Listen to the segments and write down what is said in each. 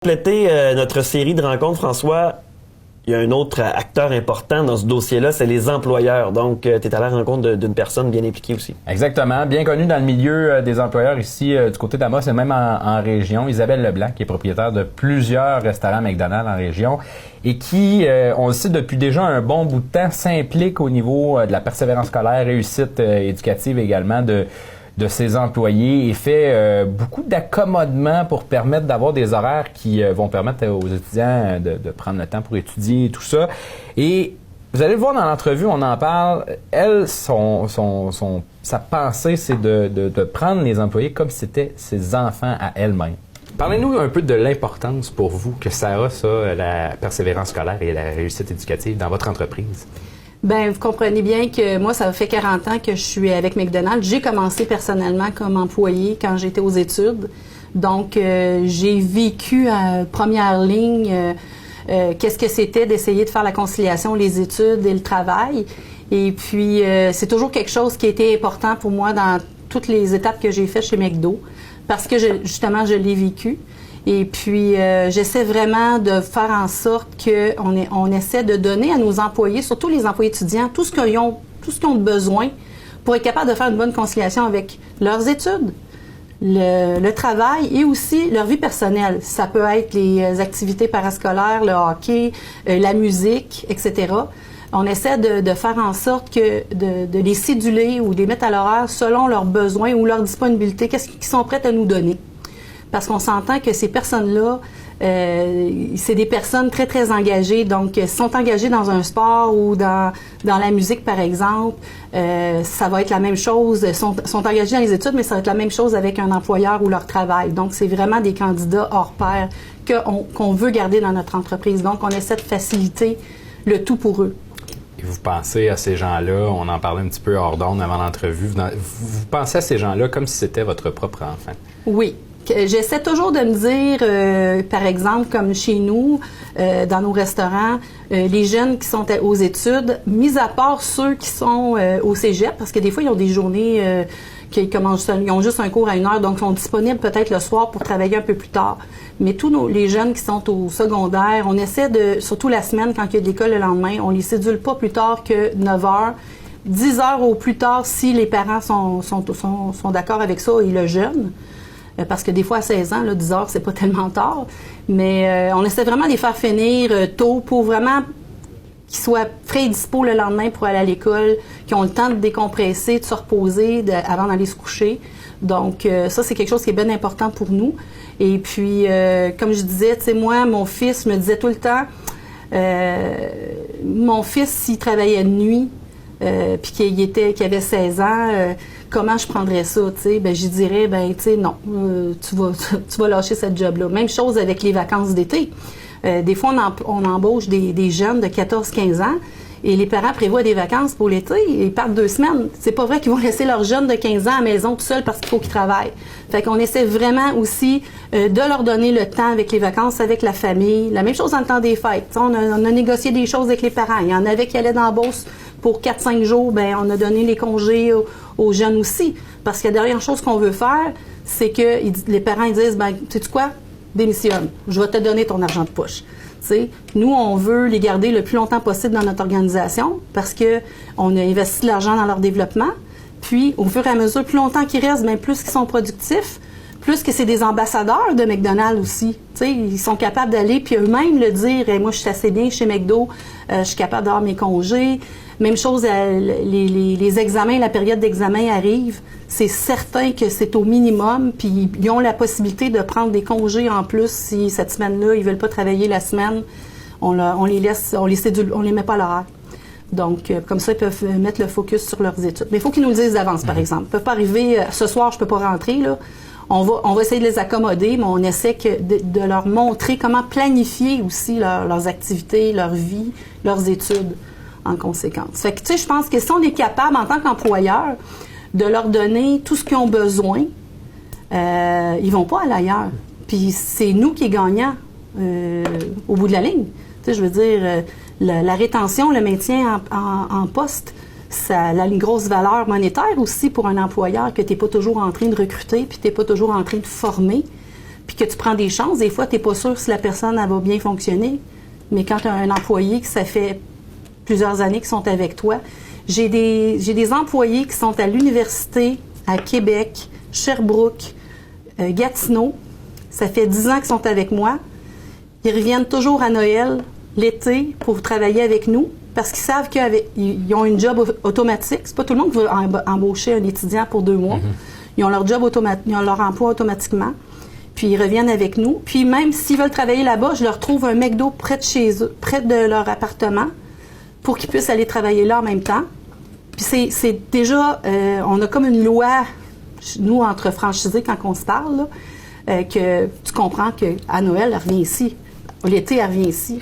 Compléter notre série de rencontres, François, il y a un autre acteur important dans ce dossier-là, c'est les employeurs. Donc, tu es à la rencontre d'une personne bien impliquée aussi. Exactement. Bien connue dans le milieu des employeurs ici du côté d'Amos et même en région. Isabelle Leblanc, qui est propriétaire de plusieurs restaurants McDonald's en région et qui, on le sait depuis déjà un bon bout de temps, s'implique au niveau de la persévérance scolaire, réussite éducative également de ses employés et fait beaucoup d'accommodements pour permettre d'avoir des horaires qui vont permettre aux étudiants de prendre le temps pour étudier et tout ça. Et vous allez le voir dans l'entrevue, on en parle. Elle, sa pensée, c'est de prendre les employés comme si c'était ses enfants à elle-même. Parlez-nous un peu de l'importance pour vous que ça a, la persévérance scolaire et la réussite éducative dans votre entreprise. Bien, vous comprenez bien que moi, ça fait 40 ans que je suis avec McDonald's. J'ai commencé personnellement comme employée quand j'étais aux études. Donc, j'ai vécu à première ligne qu'est-ce que c'était d'essayer de faire la conciliation, les études et le travail. Et puis, c'est toujours quelque chose qui a été important pour moi dans toutes les étapes que j'ai faites chez McDo parce que, justement, je l'ai vécu. Et puis, j'essaie vraiment de faire en sorte qu'on essaie de donner à nos employés, surtout les employés étudiants, tout ce qu'ils ont besoin pour être capable de faire une bonne conciliation avec leurs études, le travail et aussi leur vie personnelle. Ça peut être les activités parascolaires, le hockey, la musique, etc. On essaie de faire en sorte de les céduler ou de les mettre à l'horaire selon leurs besoins ou leur disponibilité, qu'est-ce qu'ils sont prêts à nous donner. Parce qu'on s'entend que ces personnes-là, c'est des personnes très, très engagées. Donc, sont engagées dans un sport ou dans la musique, par exemple, ça va être la même chose. Sont engagés dans les études, mais ça va être la même chose avec un employeur ou leur travail. Donc, c'est vraiment des candidats hors pair qu'on veut garder dans notre entreprise. Donc, on essaie de faciliter le tout pour eux. Et vous pensez à ces gens-là, on en parlait un petit peu hors d'onde avant l'entrevue, vous pensez à ces gens-là comme si c'était votre propre enfant? Oui. J'essaie toujours de me dire, par exemple, comme chez nous, dans nos restaurants, les jeunes qui sont aux études, mis à part ceux qui sont au cégep, parce que des fois, ils ont des journées qui commencent, ils ont juste un cours à 1 heure, donc ils sont disponibles peut-être le soir pour travailler un peu plus tard. Mais tous les jeunes qui sont au secondaire, on essaie surtout la semaine, quand il y a de l'école le lendemain, on les cédule pas plus tard que 9 heures. 10 heures au plus tard si les parents sont d'accord avec ça et le jeune. Parce que des fois, à 16 ans, là, 10 heures, c'est pas tellement tard. Mais on essaie vraiment de les faire finir tôt pour vraiment qu'ils soient frais et dispo le lendemain pour aller à l'école, qu'ils ont le temps de décompresser, de se reposer avant d'aller se coucher. Donc, ça, c'est quelque chose qui est bien important pour nous. Et puis, comme je disais, tu sais, moi, mon fils me disait tout le temps, mon fils, s'il travaillait de nuit, puis qu'il avait 16 ans, comment je prendrais ça, tu sais? Ben, j'y dirais, ben, tu sais, non, tu vas lâcher cette job-là. Même chose avec les vacances d'été. Des fois, on embauche des jeunes de 14-15 ans et les parents prévoient des vacances pour l'été et ils partent 2 semaines. C'est pas vrai qu'ils vont laisser leurs jeunes de 15 ans à la maison tout seuls parce qu'il faut qu'ils travaillent. Fait qu'on essaie vraiment aussi de leur donner le temps avec les vacances, avec la famille. La même chose dans le temps des fêtes. On a négocié des choses avec les parents. Il y en avait qui allaient dans la Beauce pour 4-5 jours, ben on a donné les congés aux jeunes aussi. Parce que la dernière chose qu'on veut faire, c'est que les parents ils disent, ben, sais-tu quoi? Démissionne. Je vais te donner ton argent de poche. T'sais, nous, on veut les garder le plus longtemps possible dans notre organisation parce que on a investi de l'argent dans leur développement. Puis, au fur et à mesure, plus longtemps qu'ils restent, bien, plus qu'ils sont productifs, plus que c'est des ambassadeurs de McDonald's aussi. T'sais, ils sont capables d'aller puis eux-mêmes le dire. Hey, moi, je suis assez bien chez McDo, je suis capable d'avoir mes congés. Même chose, les examens, la période d'examen arrive. C'est certain que c'est au minimum, puis ils ont la possibilité de prendre des congés en plus si cette semaine-là, ils veulent pas travailler la semaine. On les laisse, on les met pas à l'horaire. Donc, comme ça, ils peuvent mettre le focus sur leurs études. Mais il faut qu'ils nous le disent d'avance, par exemple. Ils peuvent pas arriver, ce soir, je peux pas rentrer, là. On va essayer de les accommoder, mais on essaie de leur montrer comment planifier aussi leurs activités, leur vie, leurs études en conséquence. Fait que, tu sais, je pense que si on est capable, en tant qu'employeur, de leur donner tout ce qu'ils ont besoin, ils vont pas aller ailleurs. Puis c'est nous qui gagnons au bout de la ligne. Tu sais, je veux dire, la rétention, le maintien en poste, ça a une grosse valeur monétaire aussi pour un employeur que tu n'es pas toujours en train de recruter, puis tu n'es pas toujours en train de former. puis que tu prends des chances, des fois, tu n'es pas sûr si la personne elle va bien fonctionner. Mais quand tu as un employé que ça fait plusieurs années qu'ils sont avec toi, j'ai des employés qui sont à l'université, à Québec, Sherbrooke, Gatineau. Ça fait 10 ans qu'ils sont avec moi. Ils reviennent toujours à Noël, l'été, pour travailler avec nous, parce qu'ils savent qu'ils ont une job automatique. C'est pas tout le monde qui va embaucher un étudiant pour 2 mois. Ils ont leur job ils ont leur emploi automatiquement. Puis ils reviennent avec nous. Puis même s'ils veulent travailler là-bas, je leur trouve un McDo près de chez eux, près de leur appartement, pour qu'ils puissent aller travailler là en même temps. Puis c'est déjà, on a comme une loi, nous, entre franchisés, quand on se parle, là, que tu comprends qu'à Noël, elle revient ici. L'été, elle revient ici.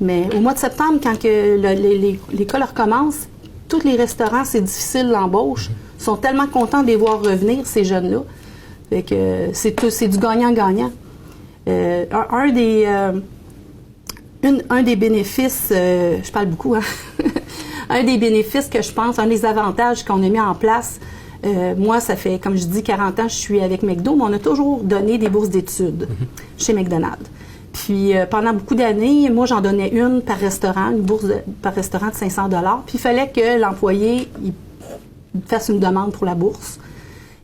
Mais au mois de septembre, quand l'école recommence, tous les restaurants, c'est difficile, l'embauche. Ils sont tellement contents de les voir revenir, ces jeunes-là. Fait que c'est du gagnant-gagnant. Un des bénéfices, je parle beaucoup, hein? Un des bénéfices que je pense, un des avantages qu'on a mis en place, moi, ça fait, comme je dis, 40 ans que je suis avec McDo, mais on a toujours donné des bourses d'études chez McDonald's. Puis pendant beaucoup d'années, moi, j'en donnais une par restaurant, une bourse par restaurant de 500 $. Puis il fallait que l'employé il fasse une demande pour la bourse.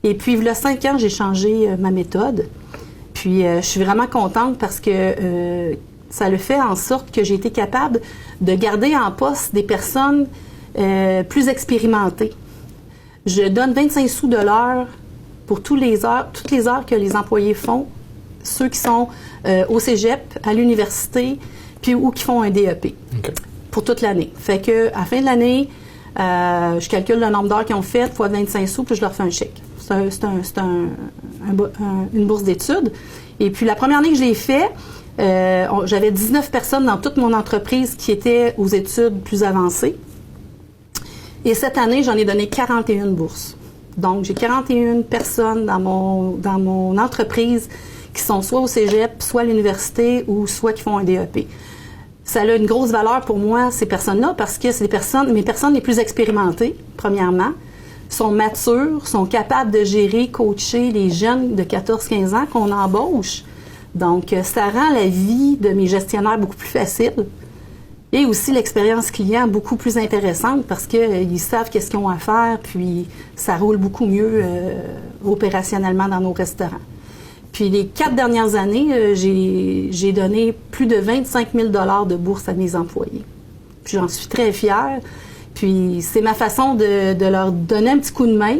Et puis, il y a 5 ans, j'ai changé ma méthode. Puis, je suis vraiment contente parce que ça le fait en sorte que j'ai été capable de garder en poste des personnes plus expérimentées. Je donne 25 sous de l'heure pour toutes les heures que les employés font, ceux qui sont au cégep, à l'université, puis ou qui font un DEP pour toute l'année. Fait que à la fin de l'année, je calcule le nombre d'heures qu'ils ont fait fois 25 sous, puis je leur fais un chèque. C'est une bourse d'études. Et puis, la première année que je l'ai fait, j'avais 19 personnes dans toute mon entreprise qui étaient aux études plus avancées. Et cette année, j'en ai donné 41 bourses. Donc, j'ai 41 personnes dans mon entreprise qui sont soit au cégep, soit à l'université ou soit qui font un DEP. Ça a une grosse valeur pour moi, ces personnes-là, parce que c'est mes personnes les plus expérimentées, premièrement, sont matures, sont capables de gérer, coacher les jeunes de 14-15 ans qu'on embauche. Donc, ça rend la vie de mes gestionnaires beaucoup plus facile et aussi l'expérience client beaucoup plus intéressante parce qu'ils savent qu'est-ce qu'ils ont à faire, puis ça roule beaucoup mieux opérationnellement dans nos restaurants. Puis, les 4 dernières années, j'ai donné plus de 25 000 $ de bourse à mes employés. Puis, j'en suis très fière. Puis, c'est ma façon de leur donner un petit coup de main,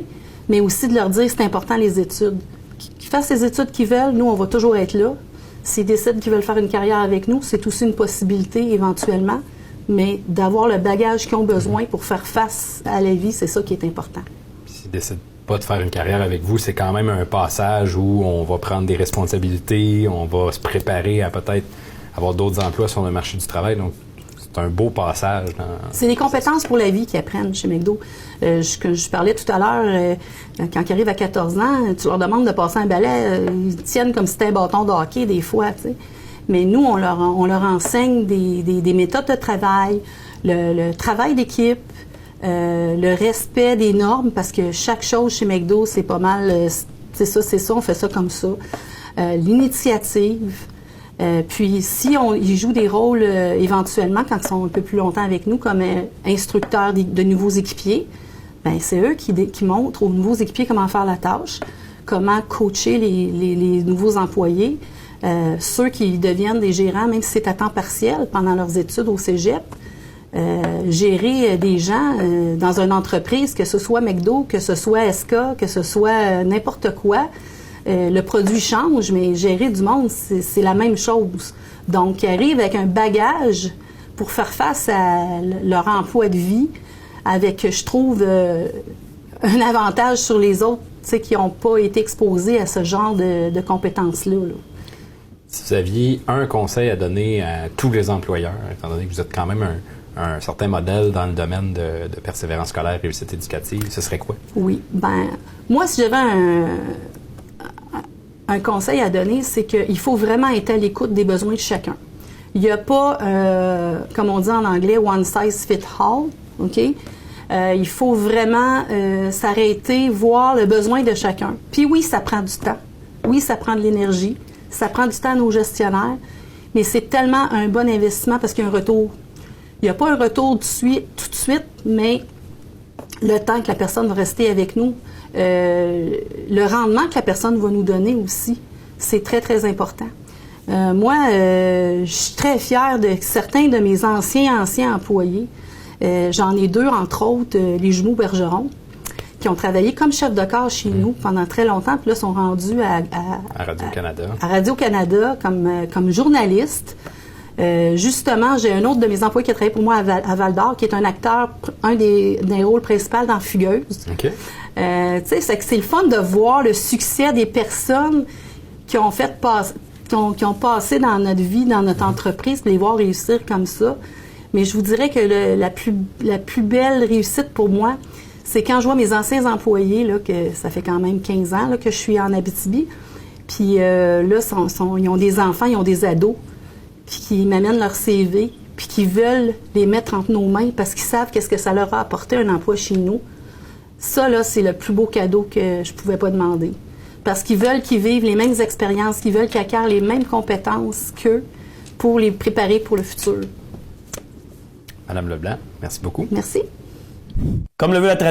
mais aussi de leur dire c'est important les études. Qu'ils fassent les études qu'ils veulent, nous, on va toujours être là. S'ils décident qu'ils veulent faire une carrière avec nous, c'est aussi une possibilité éventuellement, mais d'avoir le bagage qu'ils ont besoin pour faire face à la vie, c'est ça qui est important. S'ils décident pas de faire une carrière avec vous, c'est quand même un passage où on va prendre des responsabilités, on va se préparer à peut-être avoir d'autres emplois sur le marché du travail. Donc, c'est un beau passage. C'est des compétences pour la vie qu'ils apprennent chez McDo. Je parlais tout à l'heure, quand ils arrivent à 14 ans, tu leur demandes de passer un balai, ils tiennent comme si c'était un bâton de hockey des fois, tu sais. Mais nous, on leur enseigne des méthodes de travail, le travail d'équipe, le respect des normes, parce que chaque chose chez McDo, c'est pas mal, c'est ça, on fait ça comme ça. L'initiative. Puis, si ils jouent des rôles éventuellement, quand ils sont un peu plus longtemps avec nous, comme instructeurs de nouveaux équipiers, ben c'est eux qui montrent aux nouveaux équipiers comment faire la tâche, comment coacher les nouveaux employés, ceux qui deviennent des gérants, même si c'est à temps partiel pendant leurs études au cégep. Gérer des gens dans une entreprise, que ce soit McDo, que ce soit SK, que ce soit n'importe quoi, le produit change, mais gérer du monde, c'est la même chose. Donc, ils arrivent avec un bagage pour faire face à leur emploi de vie avec, je trouve, un avantage sur les autres qui n'ont pas été exposés à ce genre de compétences-là. Là. Si vous aviez un conseil à donner à tous les employeurs, étant donné que vous êtes quand même un certain modèle dans le domaine de persévérance scolaire et réussite éducative, ce serait quoi? Oui. Moi, si j'avais un conseil à donner, c'est qu'il faut vraiment être à l'écoute des besoins de chacun. Il n'y a pas, comme on dit en anglais, one size fit all, OK? Il faut vraiment s'arrêter, voir le besoin de chacun. Puis oui, ça prend du temps. Oui, ça prend de l'énergie. Ça prend du temps à nos gestionnaires, mais c'est tellement un bon investissement parce qu'il y a un retour. Il n'y a pas un retour tout de suite, mais le temps que la personne va rester avec nous, le rendement que la personne va nous donner aussi, c'est très, très important. Moi, je suis très fière de certains de mes anciens employés. J'en ai 2, entre autres, les jumeaux Bergeron, qui ont travaillé comme chef de corps chez nous pendant très longtemps, puis là, sont rendus à Radio-Canada. À Radio-Canada comme journaliste. Justement, j'ai un autre de mes employés qui a travaillé pour moi à Val-d'Or, qui est un acteur, un des rôles principaux dans Fugueuse. OK. Tu sais, c'est le fun de voir le succès des personnes qui ont qui ont passé dans notre vie, dans notre entreprise, puis les voir réussir comme ça. Mais je vous dirais que la plus belle réussite pour moi, c'est quand je vois mes anciens employés, là, que ça fait quand même 15 ans là, que je suis en Abitibi, puis là, ils ont des enfants, ils ont des ados, puis qui m'amènent leur CV, puis qui veulent les mettre entre nos mains parce qu'ils savent qu'est-ce que ça leur a apporté un emploi chez nous. Ça, là, c'est le plus beau cadeau que je pouvais pas demander. Parce qu'ils veulent qu'ils vivent les mêmes expériences, qu'ils veulent qu'ils acquièrent les mêmes compétences qu'eux pour les préparer pour le futur. Madame Leblanc, merci beaucoup. Merci. Comme le veut la tradition,